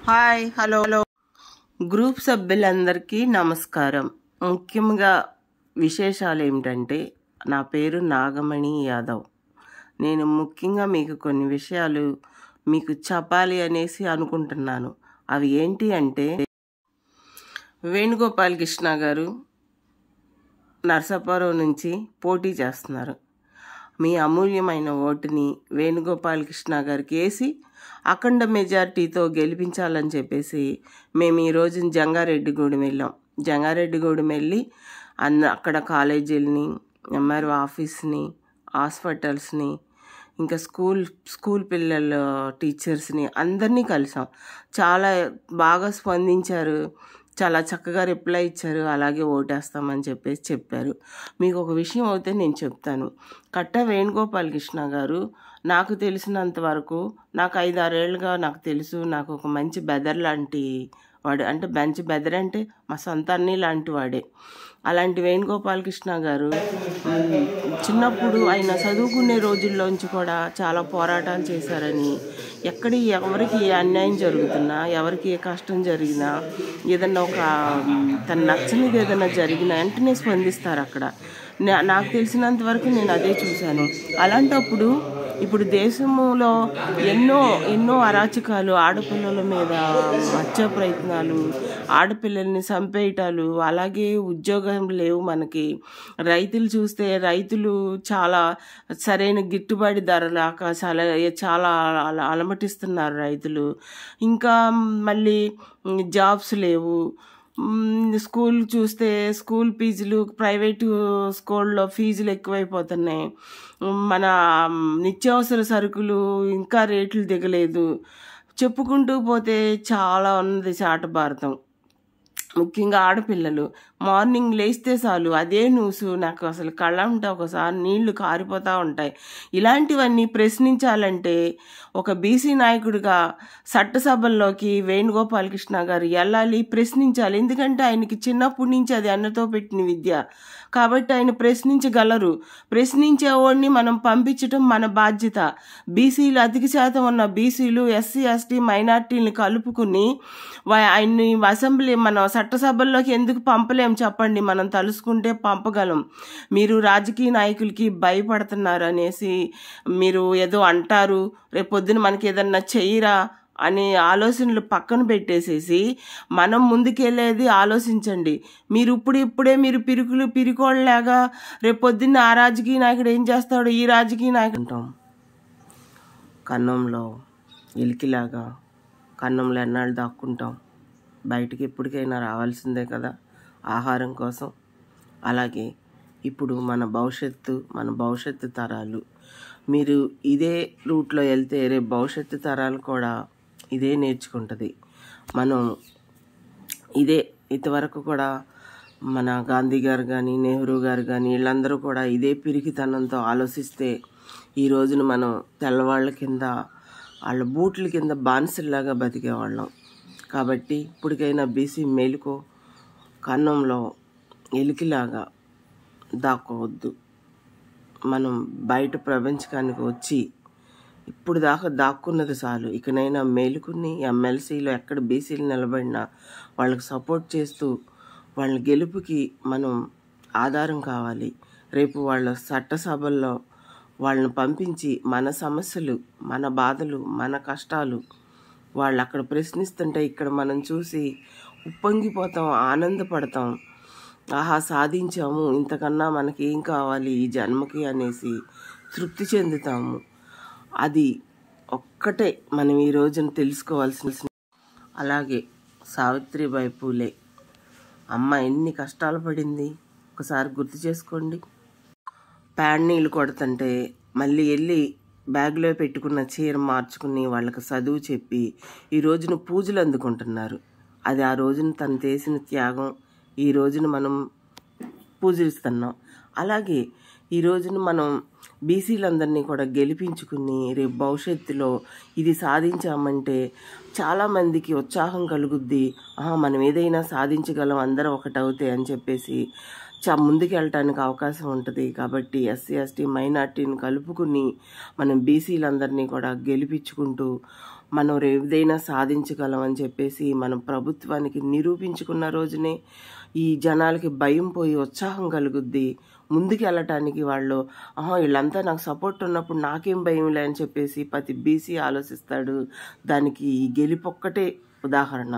Hi hello group సభ్యులందరికీ నమస్కారం. ముఖ్యంగా విశేషాలు ఏమిటంటే, నా పేరు నాగమణి యాదవ్. నేను ముఖ్యంగా మీకు కొన్ని విషయాలు మీకు చెప్పాలి అనేసి అనుకుంటున్నాను. అవి ఏంటి అంటే, వేణుగోపాల్ కృష్ణ గారు నర్సాపురం నుంచి పోటీ చేస్తున్నారు. మీ అమూల్యమైన ఓటుని వేణుగోపాల్ కృష్ణ గారికి వేసి అఖండ మెజార్టీతో గెలిపించాలని చెప్పేసి మేము ఈరోజు జంగారెడ్డిగూడెం వెళ్ళాం. జంగారెడ్డిగూడెం వెళ్ళి అక్కడ కాలేజీలని, ఎంఆర్ఓ ఆఫీస్ని, హాస్పిటల్స్ని, ఇంకా స్కూల్ పిల్లల టీచర్స్ని అందరినీ కలిసాం. చాలా బాగా స్పందించారు, చాలా చక్కగా రిప్లై ఇచ్చారు. అలాగే ఓటేస్తామని చెప్పేసి చెప్పారు. మీకు ఒక విషయం అయితే నేను చెప్తాను. కట్ట వేణుగోపాల్ కృష్ణ గారు నాకు తెలిసినంత వరకు, నాకు 5-6 ఏళ్ళుగా నాకు తెలుసు. నాకు ఒక మంచి బెదర్ లాంటి వాడు, అంటే మంచి బెదర్ అంటే మా సొంత అన్ని లాంటి వాడే. అలాంటి వేణుగోపాల్ కృష్ణ గారు చిన్నప్పుడు ఆయన చదువుకునే రోజుల్లోంచి కూడా చాలా పోరాటాలు చేశారని, ఎవరికి ఏ అన్యాయం జరుగుతున్నా, ఎవరికి ఏ కష్టం జరిగినా, ఏదన్నా ఒక తన నచ్చనిది ఏదైనా జరిగినా వెంటనే స్పందిస్తారు. అక్కడ నాకు తెలిసినంత వరకు నేను అదే చూశాను. అలాంటప్పుడు ఇప్పుడు దేశంలో ఎన్నో అరాచకాలు, ఆడపిల్లల మీద హత్య ప్రయత్నాలు, ఆడపిల్లల్ని చంపేయటాలు, అలాగే ఉద్యోగం లేవు మనకి. రైతులు చూస్తే రైతులు చాలా సరైన గిట్టుబాటు ధర లేక చాలా అలమటిస్తున్నారు రైతులు. ఇంకా మళ్ళీ జాబ్స్ లేవు. స్కూల్ చూస్తే స్కూల్ ఫీజులు, ప్రైవేటు స్కూల్లో ఫీజులు ఎక్కువైపోతున్నాయి. మన నిత్యావసర సరుకులు ఇంకా రేట్లు దిగలేదు. చెప్పుకుంటూ పోతే చాలా ఉన్నది చాట భారతం. ముఖ్యంగా ఆడపిల్లలు మార్నింగ్ లేస్తే చాలు అదే న్యూస్. నాకు అసలు కళ్ళంటే ఒకసారి నీళ్లు కారిపోతూ ఉంటాయి. ఇలాంటివన్నీ ప్రశ్నించాలంటే ఒక బీసీ నాయకుడిగా చట్టసభల్లోకి వేణుగోపాల్ కృష్ణ గారు వెళ్ళాలి, ప్రశ్నించాలి. ఎందుకంటే ఆయనకి చిన్నప్పటి నుంచి అది అన్నతో పెట్టిన విద్య కాబట్టి ఆయన ప్రశ్నించగలరు. ప్రశ్నించేవాడిని మనం పంపించటం మన బాధ్యత. బీసీలు అధిక శాతం ఉన్న బీసీలు, ఎస్సీ, ఎస్టీ, మైనార్టీలను కలుపుకుని ఆయన్ని అసెంబ్లీ మన చట్టసభల్లోకి ఎందుకు పంపలేం చెప్పండి? మనం తలుసుకుంటే పంపగలం. మీరు రాజకీయ నాయకులకి భయపడుతున్నారు అనేసి మీరు ఏదో అంటారు, రేపొద్దున మనకి ఏదన్నా చెయ్యరా అనే ఆలోచనలు పక్కన పెట్టేసేసి మనం ముందుకెళ్ళేది ఆలోచించండి. మీరు ఇప్పుడే మీరు పిరికోళ్ళలాగా రేపొద్దున్న ఆ రాజకీయ నాయకుడు ఏం చేస్తాడో ఈ రాజకీయ నాయకుడు అంటాం. కన్నంలో ఎలికిలాగా కన్నంలో ఎన్నాళ్ళు దాక్కుంటాం. బయటికి ఎప్పటికైనా రావాల్సిందే కదా ఆహారం కోసం. అలాగే ఇప్పుడు మన భవిష్యత్తు తరాలు, మీరు ఇదే రూట్లో వెళ్తే రేపు భవిష్యత్తు తరాలు కూడా ఇదే నేర్చుకుంటుంది. మనం ఇంతవరకు కూడా మన గాంధీ గారు కానీ, నెహ్రూ గారు కానీ వీళ్ళందరూ కూడా ఇదే పిరికితనంతో ఆలోచిస్తే ఈ రోజున మనం తెల్లవాళ్ళ కింద, వాళ్ళ బూట్ల కింద బానిసల్లాగా బతికేవాళ్ళం. కాబట్టి ఇప్పటికైనా బీసీ మేలుకో, కన్నంలో ఎలికిలాగా దాక్కోవద్దు. మనం బయట ప్రపంచకానికి వచ్చి ఇప్పుడు దాకా దాక్కున్నది చాలు. ఇకనైనా మేలుకుని ఎమ్మెల్సీలో ఎక్కడ బీసీలు నిలబడినా వాళ్ళకి సపోర్ట్ చేస్తూ వాళ్ళ గెలుపుకి మనం ఆధారం కావాలి. రేపు వాళ్ళ చట్టసభల్లో వాళ్ళని పంపించి మన సమస్యలు, మన బాధలు, మన కష్టాలు వాళ్ళు అక్కడ ప్రశ్నిస్తుంటే ఇక్కడ మనం చూసి ఉప్పొంగిపోతాం, ఆనందపడతాం. ఆహా సాధించాము, ఇంతకన్నా మనకి ఏం కావాలి ఈ జన్మకి అనేసి తృప్తి చెందుతాము. అది ఒక్కటే మనం ఈ రోజున తెలుసుకోవాల్సిన. అలాగే సావిత్రిబాయి పూలే అమ్మ ఎన్ని కష్టాలు పడింది ఒకసారి గుర్తు చేసుకోండి. ప్యాడ్ నీళ్ళు కొడుతుంటే మళ్ళీ వెళ్ళి బ్యాగ్లో పెట్టుకున్న చీర మార్చుకుని వాళ్ళకి చదువు చెప్పి ఈ రోజున పూజలు అందుకుంటున్నారు. అది ఆ రోజున తను చేసిన త్యాగం ఈ రోజున మనం పూజిస్తున్నాం. అలాగే ఈ రోజున మనం బీసీలందరినీ కూడా గెలిపించుకుని రేపు భవిష్యత్తులో ఇది సాధించామంటే చాలామందికి ఉత్సాహం కలుగుద్ది. మనం ఏదైనా సాధించగలం, అందరం ఒకటవుతే అని చెప్పేసి ముందుకు వెళ్ళటానికి అవకాశం ఉంటుంది. కాబట్టి ఎస్సీ, ఎస్టీ, మైనార్టీని కలుపుకుని మనం బీసీలందరినీ కూడా గెలిపించుకుంటూ మనం ఏదైనా సాధించగలం అని చెప్పేసి మనం ప్రభుత్వానికి నిరూపించుకున్న రోజునే ఈ జనాలకి భయం పోయి ఉత్సాహం కలుగుద్ది. ముందుకు వెళ్ళటానికి వాళ్ళు వీళ్ళంతా నాకు సపోర్ట్ ఉన్నప్పుడు నాకేం భయంలే అని చెప్పేసి ప్రతి బీసీ ఆలోచిస్తాడు. దానికి ఈ గెలుపొక్కటే ఉదాహరణ.